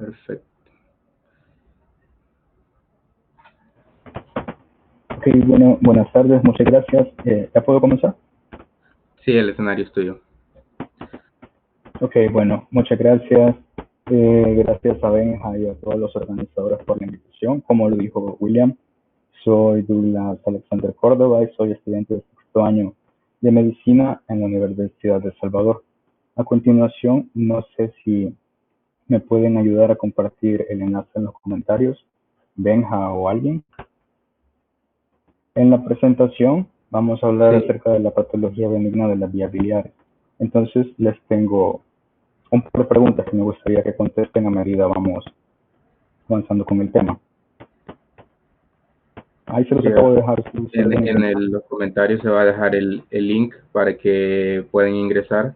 Perfecto. Ok, bueno, buenas tardes, muchas gracias. ¿Ya puedo comenzar? Sí, el escenario es tuyo. Ok, bueno, muchas gracias. Gracias a Benja y a todos los organizadores por la invitación. Como lo dijo William, soy Douglas Alexander Córdoba y soy estudiante de sexto año de medicina en la Universidad de El Salvador. A continuación, no sé si me pueden ayudar a compartir el enlace en los comentarios, Benja o alguien. En la presentación vamos a hablar Sí, acerca de la patología benigna de las vías biliares. Entonces les tengo un par de preguntas que me gustaría que contesten a medida vamos avanzando con el tema. Ahí se los sí, acabo de dejar, si en, alguien en intenta. los comentarios se va a dejar el link para que puedan ingresar.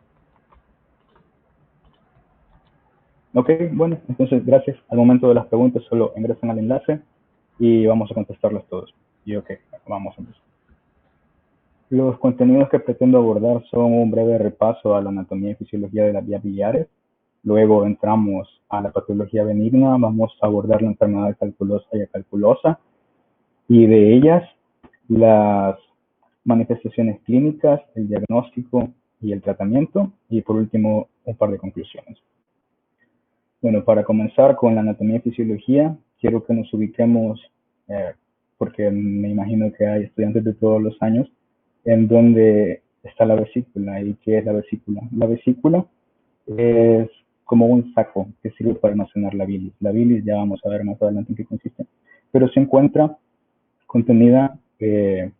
Ok, bueno, entonces gracias. Al momento de las preguntas solo ingresen al enlace y vamos a contestarlos todos. Y ok, vamos a empezar. Los contenidos que pretendo abordar son un breve repaso a la anatomía y fisiología de las vías biliares. Luego entramos a la patología benigna, vamos a abordar la enfermedad calculosa y acalculosa y de ellas las manifestaciones clínicas, el diagnóstico y el tratamiento y por último un par de conclusiones. Bueno, para comenzar con la anatomía y fisiología, quiero que nos ubiquemos, porque me imagino que hay estudiantes de todos los años, en donde está la vesícula y qué es la vesícula. La vesícula es como un saco que sirve para almacenar la bilis. La bilis ya vamos a ver más adelante en qué consiste, pero se encuentra contenida en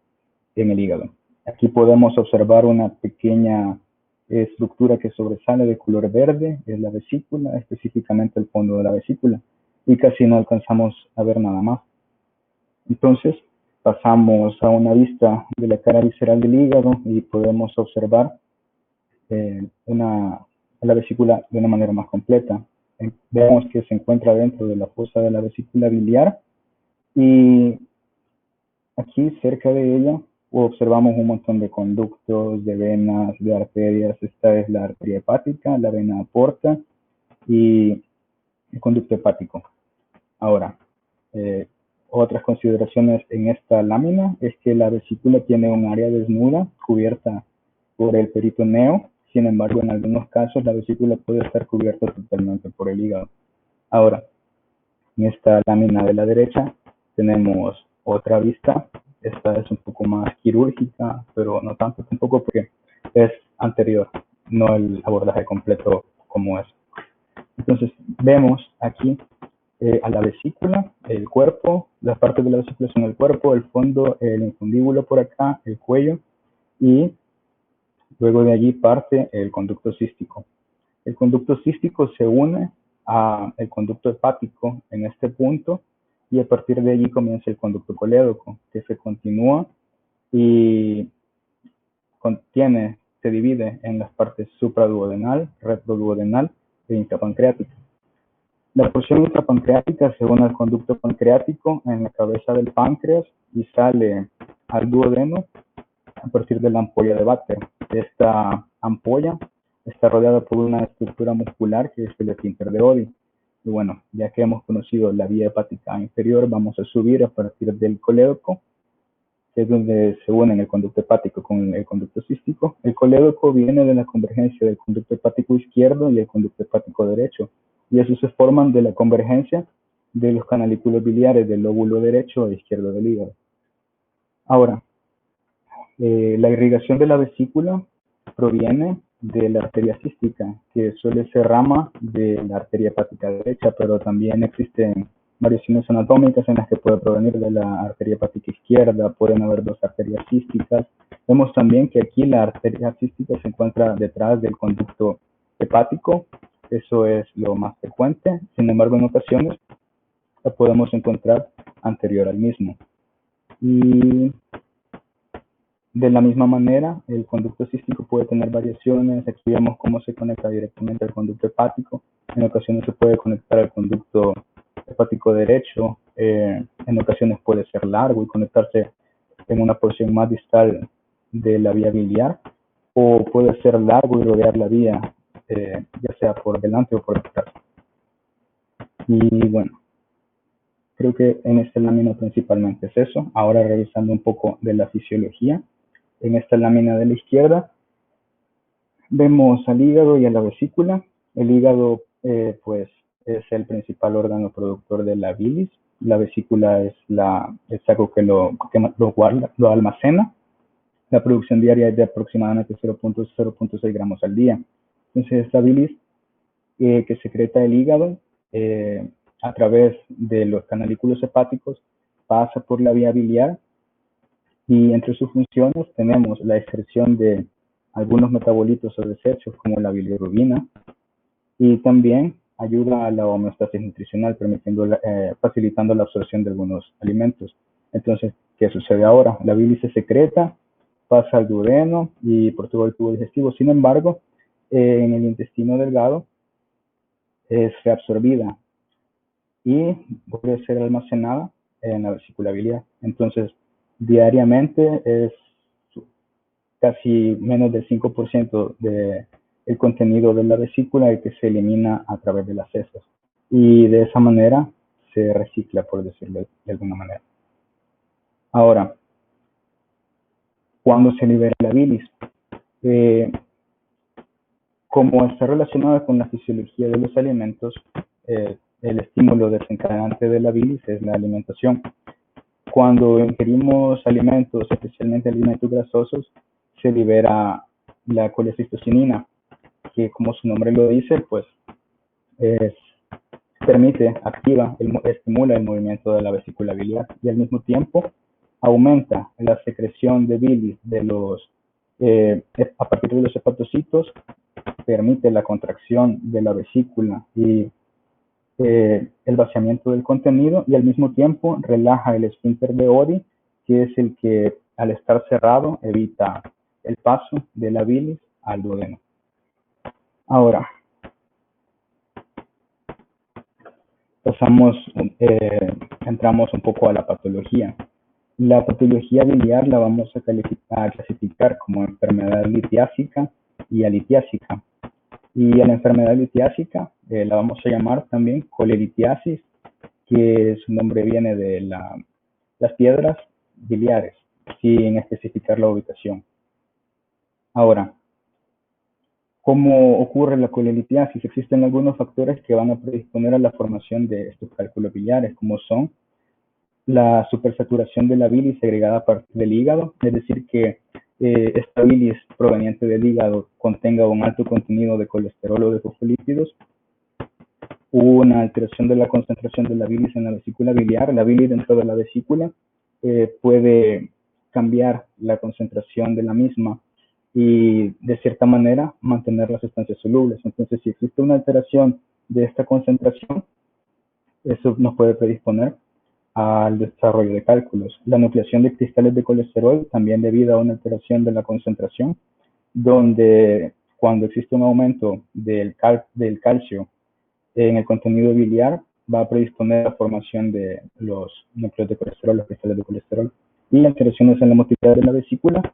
el hígado. Aquí podemos observar una pequeña estructura que sobresale de color verde, es la vesícula, específicamente el fondo de la vesícula, y casi no alcanzamos a ver nada más. Entonces pasamos a una vista de la cara visceral del hígado y podemos observar la vesícula de una manera más completa. Vemos que se encuentra dentro de la fosa de la vesícula biliar y aquí cerca de ella observamos un montón de conductos, de venas, de arterias. Esta es la arteria hepática, la vena porta y el conducto hepático. Ahora, eh, otras consideraciones en esta lámina es que la vesícula tiene un área desnuda cubierta por el peritoneo. Sin embargo, en algunos casos la vesícula puede estar cubierta totalmente por el hígado. Ahora, en esta lámina de la derecha tenemos otra vista. Esta es un poco más quirúrgica, pero no tanto tampoco porque es anterior, no el abordaje completo como es. Entonces vemos aquí a la vesícula, el cuerpo, las partes de la vesícula son el cuerpo, el fondo, el infundíbulo por acá, el cuello y luego de allí parte el conducto cístico. El conducto cístico se une al conducto hepático en este punto y a partir de allí comienza el conducto colédoco que se continúa y se divide en las partes supraduodenal, retroduodenal e intrapancreática. La porción intrapancreática se une al conducto pancreático en la cabeza del páncreas y sale al duodeno a partir de la ampolla de Butler. Esta ampolla está rodeada por una estructura muscular que es el esfínter de Oddi. Y bueno, ya que hemos conocido la vía hepática inferior, vamos a subir a partir del colédoco, que es donde se unen el conducto hepático con el conducto cístico. El colédoco viene de la convergencia del conducto hepático izquierdo y el conducto hepático derecho, y esos se forman de la convergencia de los canalículos biliares del lóbulo derecho e izquierdo del hígado. Ahora, la irrigación de la vesícula proviene de la arteria cística, que suele ser rama de la arteria hepática derecha, pero también existen variaciones anatómicas en las que puede provenir de la arteria hepática izquierda, pueden haber dos arterias císticas. Vemos también que aquí la arteria cística se encuentra detrás del conducto hepático, eso es lo más frecuente, sin embargo en ocasiones la podemos encontrar anterior al mismo. Y de la misma manera, el conducto cístico puede tener variaciones. Aquí vemos cómo se conecta directamente al conducto hepático. En ocasiones se puede conectar al conducto hepático derecho. En ocasiones puede ser largo y conectarse en una porción más distal de la vía biliar. O puede ser largo y rodear la vía, ya sea por delante o por detrás. Y bueno, creo que en esta lámina principalmente es eso. Ahora revisando un poco de la fisiología. En esta lámina de la izquierda vemos al hígado y a la vesícula. El hígado pues es el principal órgano productor de la bilis. La vesícula es algo que lo guarda, lo almacena. La producción diaria es de aproximadamente 0.6 gramos al día. Entonces esta bilis que secreta el hígado a través de los canalículos hepáticos pasa por la vía biliar y entre sus funciones tenemos la excreción de algunos metabolitos o desechos como la bilirrubina y también ayuda a la homeostasis nutricional, facilitando la absorción de algunos alimentos. Entonces, ¿qué sucede ahora? La bilis se secreta, pasa al duodeno y por todo el tubo digestivo. Sin embargo, en el intestino delgado es reabsorbida y vuelve a ser almacenada en la vesícula biliar. Entonces, diariamente es casi menos del 5% del contenido de la vesícula el que se elimina a través de las heces. Y de esa manera se recicla, por decirlo de alguna manera. Ahora, cuando se libera la bilis, como está relacionada con la fisiología de los alimentos, el estímulo desencadenante de la bilis es la alimentación. Cuando ingerimos alimentos, especialmente alimentos grasosos, se libera la colecistocinina, que como su nombre lo dice, pues estimula el movimiento de la vesícula biliar y al mismo tiempo aumenta la secreción de bilis a partir de los hepatocitos, permite la contracción de la vesícula y el vaciamiento del contenido y al mismo tiempo relaja el esfínter de Oddi, que es el que al estar cerrado evita el paso de la bilis al duodeno. Ahora, entramos un poco a la patología. La patología biliar la vamos a clasificar como enfermedad litiásica y alitiásica. Y a la enfermedad litiásica la vamos a llamar también colelitiasis, que su nombre viene de las piedras biliares, sin especificar la ubicación. Ahora, ¿cómo ocurre la colelitiasis? Existen algunos factores que van a predisponer a la formación de estos cálculos biliares, como son la supersaturación de la bilis segregada a partir del hígado, es decir, que esta bilis proveniente del hígado contenga un alto contenido de colesterol o de fosfolípidos, una alteración de la concentración de la bilis en la vesícula biliar. La bilis dentro de la vesícula puede cambiar la concentración de la misma y de cierta manera mantener las sustancias solubles. Entonces, si existe una alteración de esta concentración, eso nos puede predisponer al desarrollo de cálculos. La nucleación de cristales de colesterol también debido a una alteración de la concentración, donde cuando existe un aumento del calcio en el contenido biliar, va a predisponer a la formación de los núcleos de colesterol, los cristales de colesterol, y alteraciones en la motilidad de la vesícula,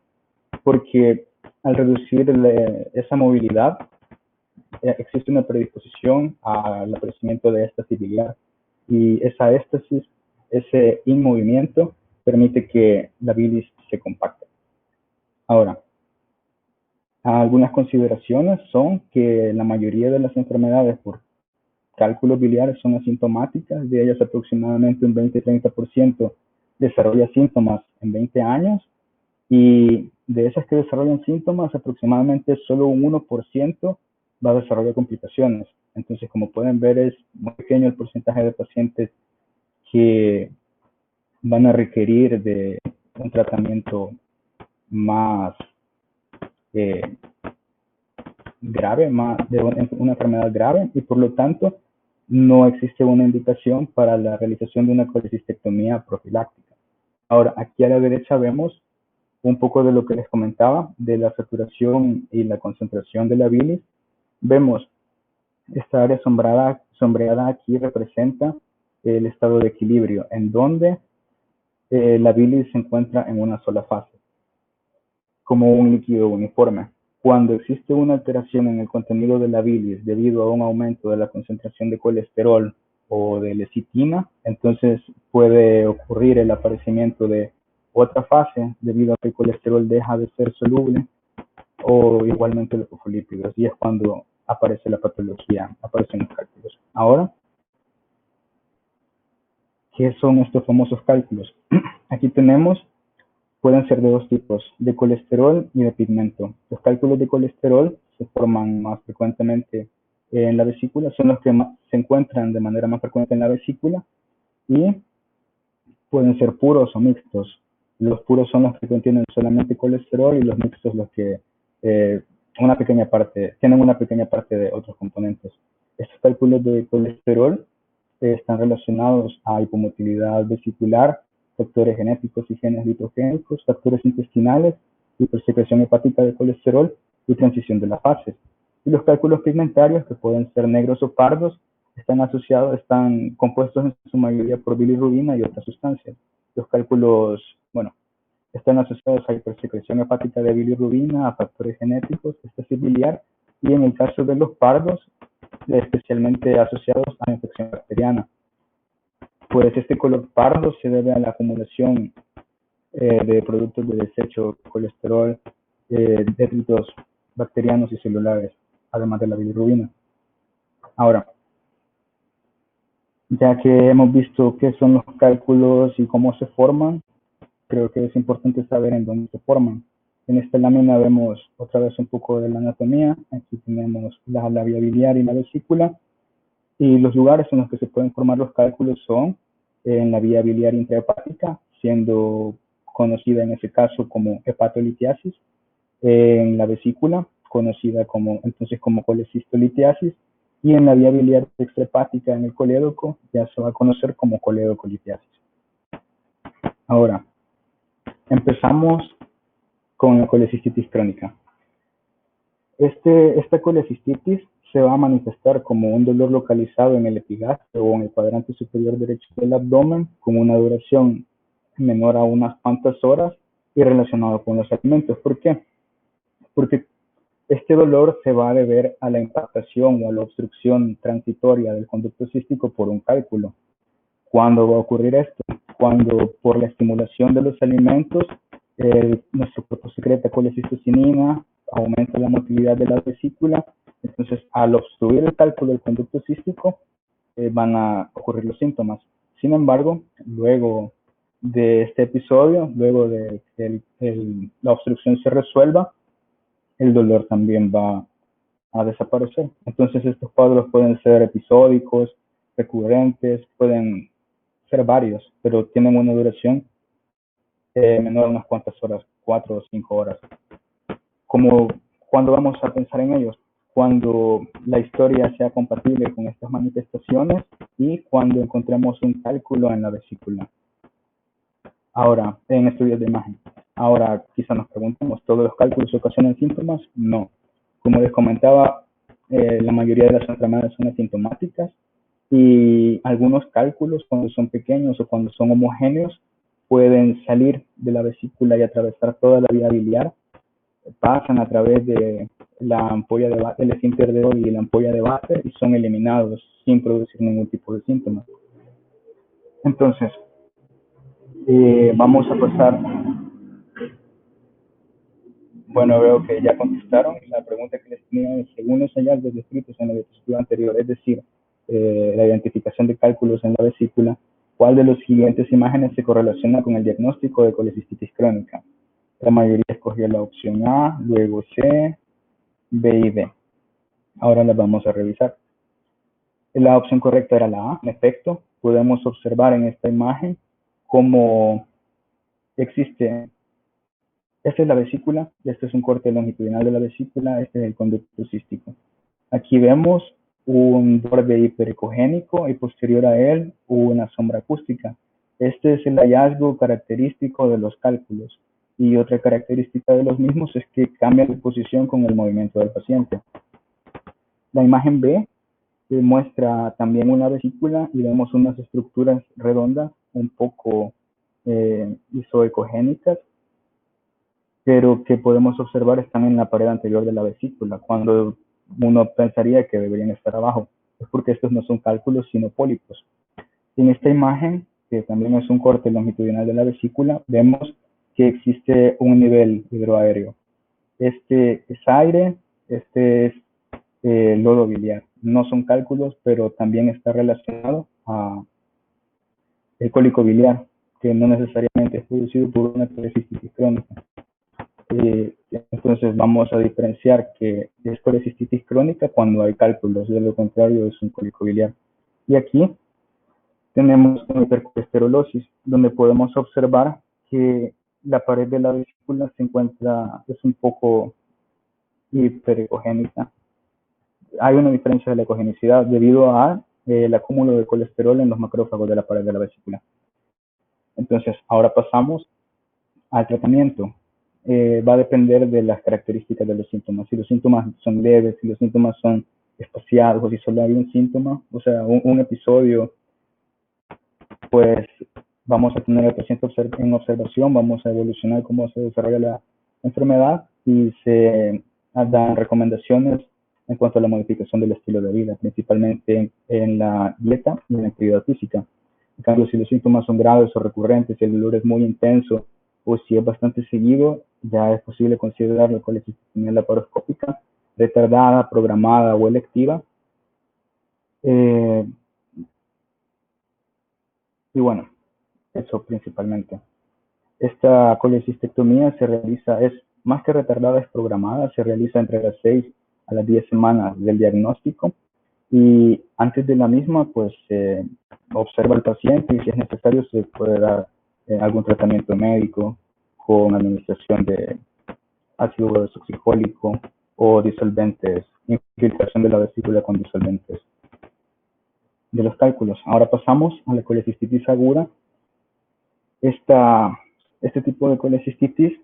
porque al reducir esa movilidad, existe una predisposición al aparecimiento de éstasis biliar, y esa éstasis, ese inmovimiento, permite que la bilis se compacte. Ahora, algunas consideraciones son que la mayoría de las enfermedades por cálculos biliares son asintomáticas, de ellas aproximadamente un 20-30% desarrolla síntomas en 20 años, y de esas que desarrollan síntomas, aproximadamente solo un 1% va a desarrollar complicaciones. Entonces, como pueden ver, es muy pequeño el porcentaje de pacientes que van a requerir de un tratamiento más grave, de una enfermedad grave, y por lo tanto no existe una indicación para la realización de una colecistectomía profiláctica. Ahora, aquí a la derecha vemos un poco de lo que les comentaba, de la saturación y la concentración de la bilis. Vemos esta área sombreada aquí representa el estado de equilibrio, en donde la bilis se encuentra en una sola fase, como un líquido uniforme. Cuando existe una alteración en el contenido de la bilis debido a un aumento de la concentración de colesterol o de lecitina, entonces puede ocurrir el aparecimiento de otra fase debido a que el colesterol deja de ser soluble, o igualmente los fosfolípidos, y es cuando aparece la patología, aparecen los cálculos. Ahora, ¿qué son estos famosos cálculos? Aquí tenemos, pueden ser de dos tipos, de colesterol y de pigmento. Los cálculos de colesterol se forman más frecuentemente en la vesícula, son los que se encuentran de manera más frecuente en la vesícula, y pueden ser puros o mixtos. Los puros son los que contienen solamente colesterol, y los mixtos los que tienen una pequeña parte de otros componentes. Estos cálculos de colesterol están relacionados a hipomotilidad vesicular, factores genéticos y genes liposogénicos, factores intestinales, hipersecreción hepática de colesterol y transición de las fases. Y los cálculos pigmentarios, que pueden ser negros o pardos, están compuestos en su mayoría por bilirrubina y otras sustancias. Los cálculos, están asociados a hipersecreción hepática de bilirrubina, a factores genéticos, estasis biliar, y en el caso de los pardos, especialmente asociados a infección bacteriana. Pues este color pardo se debe a la acumulación de productos de desecho, colesterol, détritos bacterianos y celulares, además de la bilirrubina. Ahora, ya que hemos visto qué son los cálculos y cómo se forman, creo que es importante saber en dónde se forman. En esta lámina vemos otra vez un poco de la anatomía. Aquí tenemos la vía biliar y la vesícula. Y los lugares en los que se pueden formar los cálculos son en la vía biliar intrahepática, siendo conocida en ese caso como hepatolitiasis, en la vesícula, conocida como colecistolitiasis, y en la vía biliar extrahepática en el colédoco ya se va a conocer como colédocolitiasis. Ahora, empezamos con la colecistitis crónica. Esta colecistitis se va a manifestar como un dolor localizado en el epigastrio o en el cuadrante superior derecho del abdomen, con una duración menor a unas cuantas horas y relacionado con los alimentos. ¿Por qué? Porque este dolor se va a deber a la impactación o a la obstrucción transitoria del conducto cístico por un cálculo. ¿Cuándo va a ocurrir esto? Cuando por la estimulación de los alimentos, nuestro cuerpo secreta colecistocinina, aumenta la motilidad de la vesícula, entonces al obstruir el cálculo del conducto cístico van a ocurrir los síntomas. Sin embargo, luego de este episodio, luego de que la obstrucción se resuelva, el dolor también va a desaparecer. Entonces estos cuadros pueden ser episódicos, recurrentes, pueden ser varios, pero tienen una duración menor a unas cuantas horas, 4 o 5 horas. ¿Cuándo vamos a pensar en ellos? Cuando la historia sea compatible con estas manifestaciones y cuando encontremos un cálculo en la vesícula. Ahora, en estudios de imagen. Ahora, quizá nos preguntemos, ¿todos los cálculos ocasionan síntomas? No. Como les comentaba, la mayoría de las enfermedades son asintomáticas, y algunos cálculos, cuando son pequeños o cuando son homogéneos, pueden salir de la vesícula y atravesar toda la vía biliar, pasan a través de la ampolla de Vater, el esfínter de Oddi y la ampolla de Vater, y son eliminados sin producir ningún tipo de síntomas. Entonces, vamos a pasar. Bueno, veo que ya contestaron la pregunta que les tenía. Según los hallazgos descritos en la diapositiva anterior, es decir, la identificación de cálculos en la vesícula, ¿cuál de las siguientes imágenes se correlaciona con el diagnóstico de colecistitis crónica? La mayoría escogió la opción A, luego C, B y D. Ahora las vamos a revisar. La opción correcta era la A. En efecto, podemos observar en esta imagen cómo existe. Esta es la vesícula, este es un corte longitudinal de la vesícula, este es el conducto cístico. Aquí vemos un borde hiperecogénico y posterior a él una sombra acústica. Este es el hallazgo característico de los cálculos, y otra característica de los mismos es que cambian de posición con el movimiento del paciente. La imagen B muestra también una vesícula y vemos unas estructuras redondas un poco isoecogénicas, pero que podemos observar están en la pared anterior de la vesícula, cuando uno pensaría que deberían estar abajo. es porque estos no son cálculos sino pólipos. En esta imagen, que también es un corte longitudinal de la vesícula, vemos que existe un nivel hidroaéreo. Este es aire, este es lodo biliar. No son cálculos, pero también está relacionado a el cólico biliar, que no necesariamente es producido por una colecistitis crónica. Entonces vamos a diferenciar que es colecistitis crónica cuando hay cálculos, de lo contrario es un cólico biliar. Y aquí tenemos una hipercolesterolosis, donde podemos observar que la pared de la vesícula se encuentra, es un poco hiperecogénica. Hay una diferencia de la ecogenicidad debido a el acúmulo de colesterol en los macrófagos de la pared de la vesícula. Entonces, ahora pasamos al tratamiento. Va a depender de las características de los síntomas. Si los síntomas son leves, si los síntomas son espaciados, o si solo hay un síntoma, o sea, un episodio, pues vamos a tener al paciente en observación, vamos a evolucionar cómo se desarrolla la enfermedad y se dan recomendaciones en cuanto a la modificación del estilo de vida, principalmente en la dieta y en la actividad física. En cambio, si los síntomas son graves o recurrentes, si el dolor es muy intenso o si es bastante seguido, ya es posible considerar la colecistitis laparoscópica retardada, programada o electiva. Y bueno, eso principalmente. Esta colecistectomía se realiza, es más que retardada, es programada, se realiza entre las 6 a las 10 semanas del diagnóstico y antes de la misma pues se observa al paciente y si es necesario se puede dar algún tratamiento médico con administración de ácido desoxicólico o disolventes, infiltración de la vesícula con disolventes de los cálculos. Ahora pasamos a la colecistitis aguda. Este tipo de colecistitis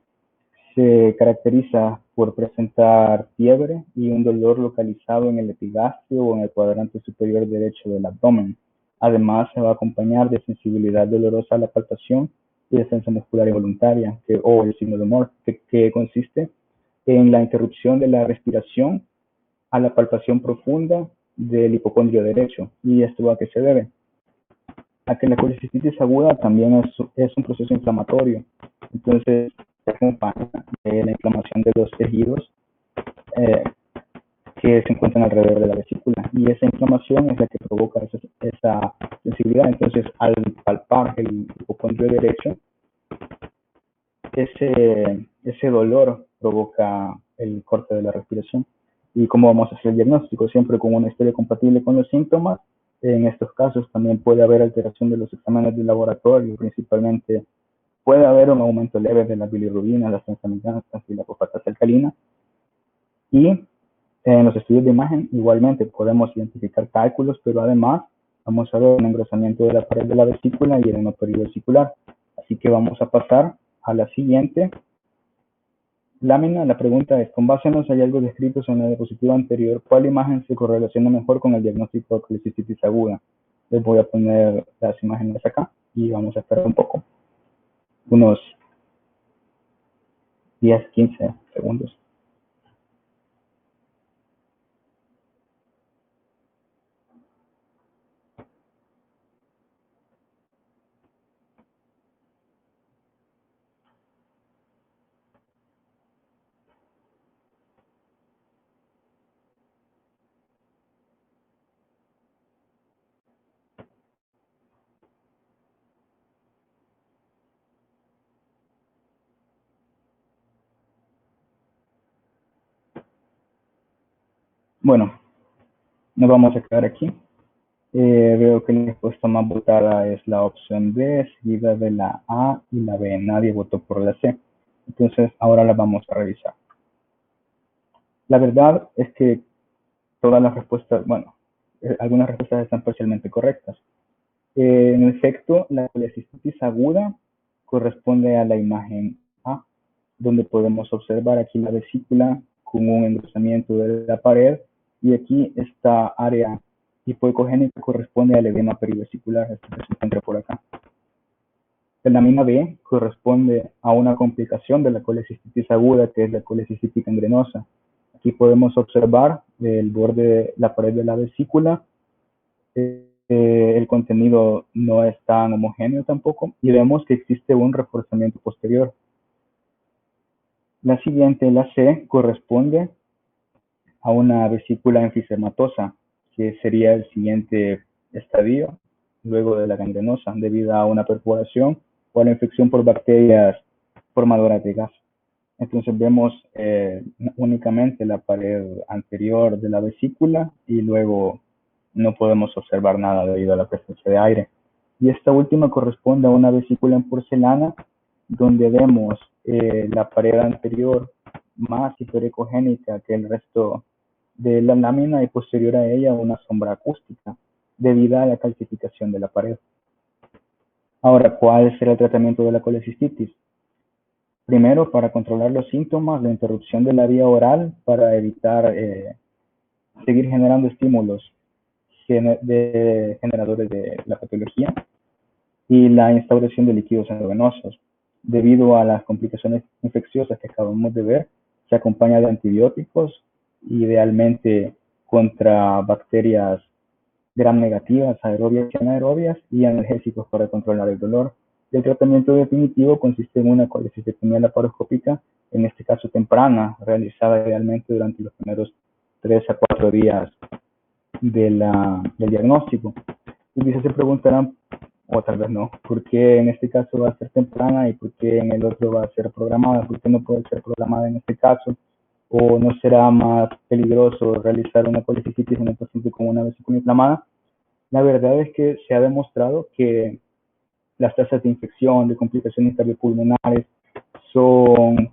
se caracteriza por presentar fiebre y un dolor localizado en el epigastrio o en el cuadrante superior derecho del abdomen. Además, se va a acompañar de sensibilidad dolorosa a la palpación y defensa muscular involuntaria, o el signo de Mohr, que consiste en la interrupción de la respiración a la palpación profunda del hipocondrio derecho. ¿Y esto a qué se debe? A que la colecistitis aguda también es un proceso inflamatorio. Entonces, se acompaña de la inflamación de los tejidos que se encuentran alrededor de la vesícula. Y esa inflamación es la que provoca esa sensibilidad. Entonces, al palpar el hipocondrio derecho, ese dolor provoca el corte de la respiración. ¿Y cómo vamos a hacer el diagnóstico? Siempre con una historia compatible con los síntomas. En estos casos también puede haber alteración de los exámenes de laboratorio, principalmente puede haber un aumento leve de la bilirrubina, las transaminases y la fosfatasa alcalina. Y en los estudios de imagen igualmente podemos identificar cálculos, pero además vamos a ver un engrosamiento de la pared de la vesícula y edema perivesicular. Así que vamos a pasar a la siguiente lámina. La pregunta es, con base en los hallazgos descritos en la diapositiva anterior, ¿cuál imagen se correlaciona mejor con el diagnóstico de colecistitis aguda? Les voy a poner las imágenes acá y vamos a esperar un poco, unos 10, 15 segundos. Bueno, nos vamos a quedar aquí. Veo que la respuesta más votada es la opción B, seguida de la A y la B. Nadie votó por la C. Entonces, ahora la vamos a revisar. La verdad es que todas las respuestas, bueno, algunas respuestas están parcialmente correctas. En efecto, la colecistitis aguda corresponde a la imagen A, donde podemos observar aquí la vesícula con un engrosamiento de la pared y aquí esta área hipoecogénica corresponde al edema perivesicular, este que se encuentra por acá. La lámina B corresponde a una complicación de la colecistitis aguda, que es la colecistitis gangrenosa. Aquí podemos observar el borde de la pared de la vesícula el contenido no es tan homogéneo tampoco, y vemos que existe un reforzamiento posterior. La siguiente, la C, corresponde a una vesícula enfisematosa, que sería el siguiente estadio luego de la gangrenosa, debido a una perforación o a la infección por bacterias formadoras de gas. Entonces vemos únicamente la pared anterior de la vesícula y luego no podemos observar nada debido a la presencia de aire. Y esta última corresponde a una vesícula en porcelana, donde vemos la pared anterior más hiperecogénica que el resto de la lámina y posterior a ella una sombra acústica debido a la calcificación de la pared. Ahora, ¿cuál será el tratamiento de la colecistitis? Primero, para controlar los síntomas, la interrupción de la vía oral para evitar seguir generando estímulos generadores de la patología, y la instauración de líquidos endovenosos. Debido a las complicaciones infecciosas que acabamos de ver, se acompaña de antibióticos, idealmente contra bacterias gram negativas, aerobias y anaerobias, y analgésicos para controlar el dolor. El tratamiento definitivo consiste en una colecistectomía laparoscópica, en este caso temprana, realizada idealmente durante los primeros 3 a 4 días del diagnóstico. Y quizás se preguntarán, o tal vez no, ¿por qué en este caso va a ser temprana y por qué en el otro va a ser programada? ¿Por qué no puede ser programada en este caso? ¿O no será más peligroso realizar una colecistitis en un paciente con una vesícula inflamada? La verdad es que se ha demostrado que las tasas de infección, de complicaciones cardiopulmonares son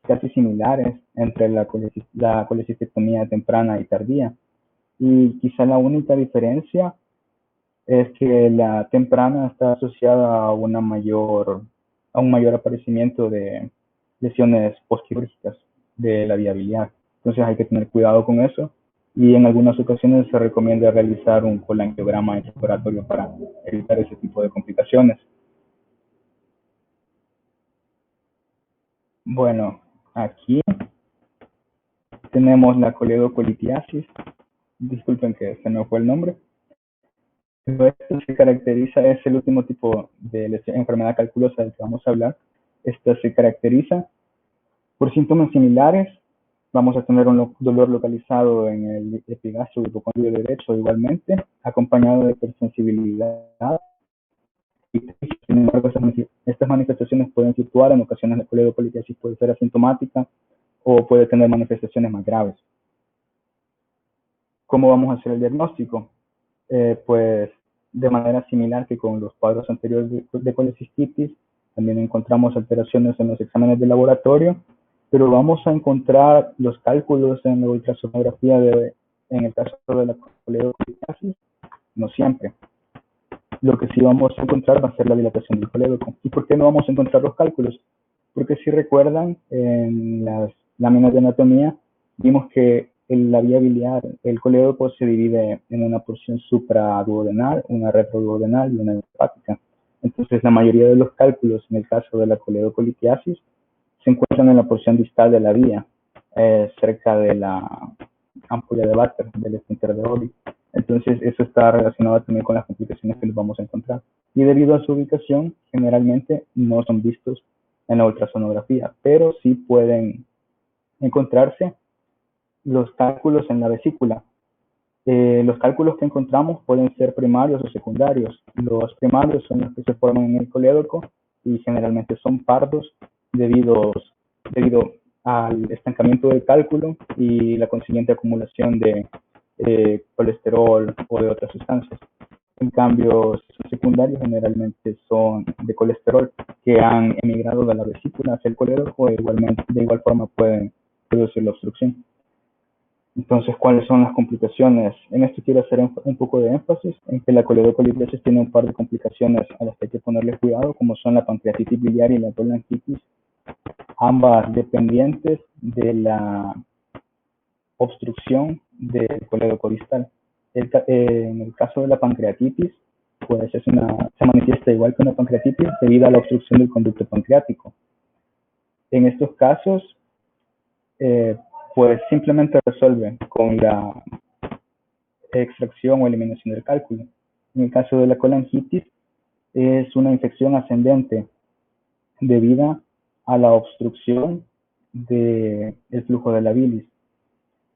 casi similares entre la colecistectomía temprana y tardía. Y quizá la única diferencia es que la temprana está asociada a un mayor aparecimiento de lesiones postquirúrgicas de la vía biliar. Entonces hay que tener cuidado con eso, y en algunas ocasiones se recomienda realizar un colangiograma intraoperatorio para evitar ese tipo de complicaciones. Bueno, aquí tenemos la coledocolitiasis. Disculpen que se me fue el nombre. Pero esto se caracteriza, es el último tipo de enfermedad calculosa del que vamos a hablar. Esta se caracteriza por síntomas similares. Vamos a tener un dolor localizado en el epigastrio hipocondrio derecho igualmente, acompañado de hipersensibilidad. Sin embargo, estas manifestaciones pueden fluctuar. En ocasiones la coledocolitiasis puede ser asintomática o puede tener manifestaciones más graves. ¿Cómo vamos a hacer el diagnóstico? Pues de manera similar que con los cuadros anteriores de colecistitis, también encontramos alteraciones en los exámenes de laboratorio, pero vamos a encontrar los cálculos en la ultrasonografía en el caso de la coledocolitiasis, no siempre. Lo que sí vamos a encontrar va a ser la dilatación del colédoco. ¿Y por qué no vamos a encontrar los cálculos? Porque si recuerdan, en las láminas de anatomía vimos que en la vía biliar, el colédoco se divide en una porción supraduodenal, una retroduodenal y una hepática. Entonces, la mayoría de los cálculos en el caso de la coledocolitiasis se encuentran en la porción distal de la vía, cerca de la ampolla de Vater, del esfínter de Oddi. Entonces, eso está relacionado también con las complicaciones que nos vamos a encontrar. Y debido a su ubicación, generalmente no son vistos en la ultrasonografía, pero sí pueden encontrarse los cálculos en la vesícula. Los cálculos que encontramos pueden ser primarios o secundarios. Los primarios son los que se forman en el colédoco y generalmente son pardos debido al estancamiento del cálculo y la consiguiente acumulación de colesterol o de otras sustancias. En cambio, los secundarios generalmente son de colesterol que han emigrado de la vesícula hacia el colédoco e de igual forma pueden producir la obstrucción. Entonces, ¿cuáles son las complicaciones? En esto quiero hacer un poco de énfasis en que la coledocolitiasis tiene un par de complicaciones a las que hay que ponerle cuidado, como son la pancreatitis biliar y la tolangitis, ambas dependientes de la obstrucción del colédoco distal. En el caso de la pancreatitis, pues se manifiesta igual que una pancreatitis debido a la obstrucción del conducto pancreático. En estos casos, pues simplemente resuelve con extracción o eliminación del cálculo. En el caso de la colangitis, es una infección ascendente debido a la obstrucción del flujo de la bilis.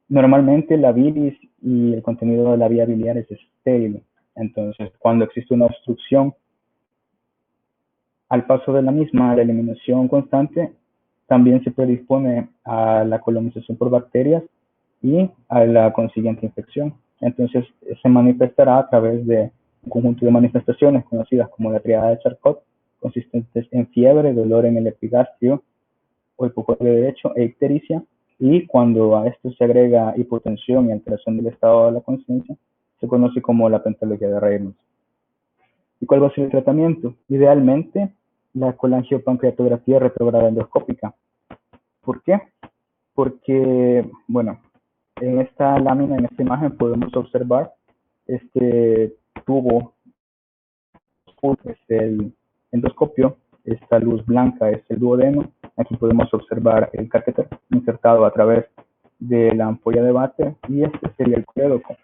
Normalmente la bilis y el contenido de la vía biliar es estéril. Entonces, cuando existe una obstrucción, al paso de la misma, a la eliminación constante, también se predispone a la colonización por bacterias y a la consiguiente infección. Entonces, se manifestará a través de un conjunto de manifestaciones conocidas como la triada de Charcot, consistentes en fiebre, dolor en el epigastrio o hipocordio derecho e ictericia, y cuando a esto se agrega hipotensión y alteración del estado de la conciencia, se conoce como la pentalogia de Reynolds. ¿Y cuál va a ser el tratamiento? Idealmente, la colangiopancreatografía retrograda endoscópica. ¿Por qué? Porque, bueno, en esta lámina, en esta imagen, podemos observar este tubo, es el endoscopio, esta luz blanca es el duodeno. Aquí podemos observar el catéter insertado a través de la ampolla de váter y este sería el colédoco.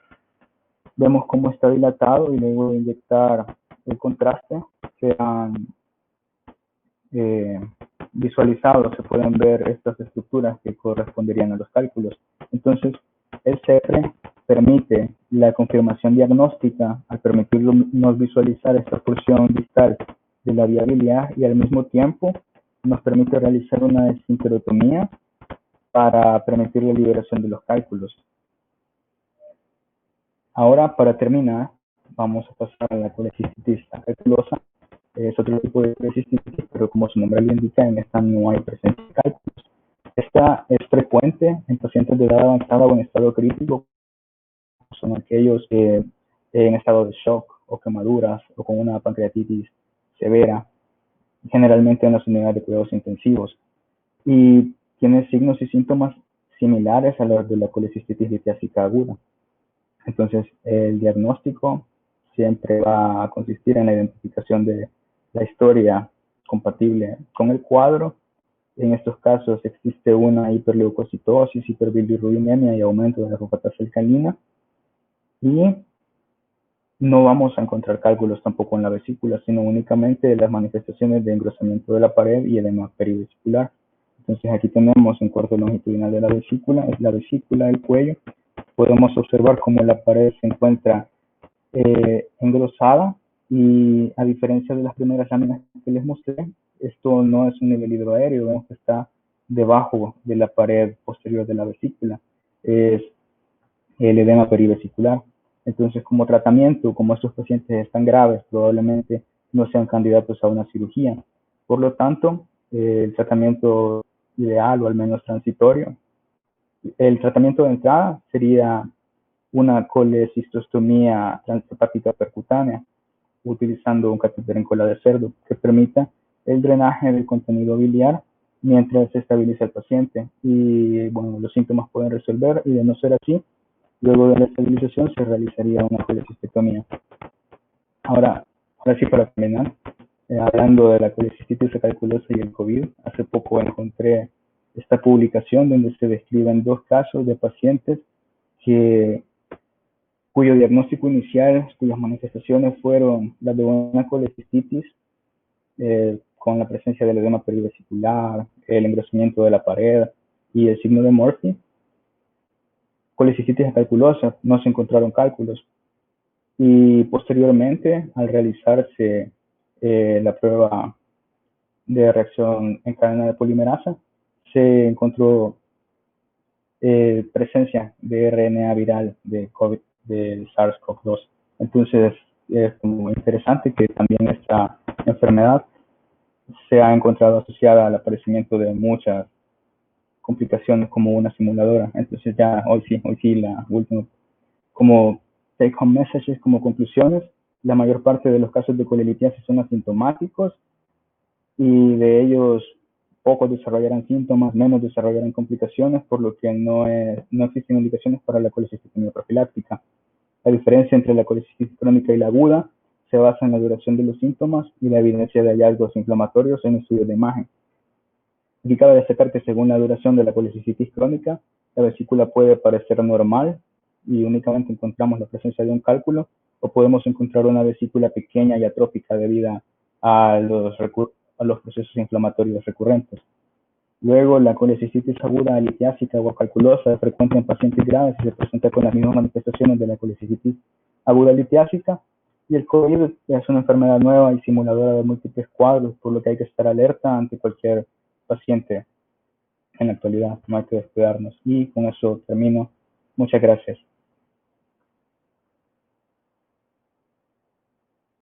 Vemos cómo está dilatado y luego de inyectar el contraste se han visualizados, se pueden ver estas estructuras que corresponderían a los cálculos. Entonces, el CEPRE permite la confirmación diagnóstica al permitirnos visualizar esta porción distal de la vía biliar y al mismo tiempo nos permite realizar una esfinterotomía para permitir la liberación de los cálculos. Ahora, para terminar, vamos a pasar a la colecistitis calculosa. Es otro tipo de colecistitis, pero como su nombre lo indica, en esta no hay presencia de cálculos. Esta es frecuente en pacientes de edad avanzada o en estado crítico, son aquellos que en estado de shock o quemaduras o con una pancreatitis severa, generalmente en las unidades de cuidados intensivos, y tiene signos y síntomas similares a los de la colecistitis litiásica aguda. Entonces, el diagnóstico siempre va a consistir en la identificación de la historia compatible con el cuadro. En estos casos existe una hiperleucocitosis, hiperbilirrubinemia y aumento de la fosfatasa alcalina. Y no vamos a encontrar cálculos tampoco en la vesícula, sino únicamente las manifestaciones de engrosamiento de la pared y edema perivesicular. Entonces aquí tenemos un corte longitudinal de la vesícula, es la vesícula del cuello. Podemos observar cómo la pared se encuentra engrosada y a diferencia de las primeras láminas que les mostré, esto no es un nivel hidroaéreo, vemos que está debajo de la pared posterior de la vesícula, es el edema perivesicular. Entonces, como tratamiento, como estos pacientes están graves, probablemente no sean candidatos a una cirugía. Por lo tanto, el tratamiento ideal o al menos transitorio, el tratamiento de entrada sería una colecistostomía transhepática percutánea utilizando un catéter en cola de cerdo que permita el drenaje del contenido biliar mientras se estabiliza el paciente. Y bueno, los síntomas pueden resolver, y de no ser así, luego de la estabilización se realizaría una colecistectomía. Ahora sí, para terminar, hablando de la colecistitis calculosa y el COVID, hace poco encontré esta publicación donde se describen dos casos de pacientes cuyo diagnóstico inicial, cuyas manifestaciones fueron las de una colecistitis con la presencia del edema perivesicular, el engrosamiento de la pared y el signo de Murphy. Colecistitis calculosa, no se encontraron cálculos. Y posteriormente, al realizarse la prueba de reacción en cadena de polimerasa, se encontró presencia de RNA viral de COVID, de SARS-CoV-2. Entonces, es como interesante que también esta enfermedad se ha encontrado asociada al aparecimiento de muchas complicaciones como una simuladora. Entonces ya hoy sí, la última, como take home messages, como conclusiones, la mayor parte de los casos de colelitiasis son asintomáticos y de ellos pocos desarrollarán síntomas, menos desarrollarán complicaciones, por lo que no existen indicaciones para la colecistectomía profiláctica. La diferencia entre la colecistitis crónica y la aguda se basa en la duración de los síntomas y la evidencia de hallazgos inflamatorios en estudios de imagen. Aquí cabe destacar que según la duración de la colecistitis crónica, la vesícula puede parecer normal y únicamente encontramos la presencia de un cálculo, o podemos encontrar una vesícula pequeña y atrófica debido a los procesos inflamatorios recurrentes. Luego, la colecistitis aguda litiásica o calculosa es frecuente en pacientes graves y se presenta con las mismas manifestaciones de la colecistitis aguda litiásica. Y el COVID es una enfermedad nueva y simuladora de múltiples cuadros, por lo que hay que estar alerta ante cualquier paciente en la actualidad. No hay que descuidarnos. Y con eso termino. Muchas gracias.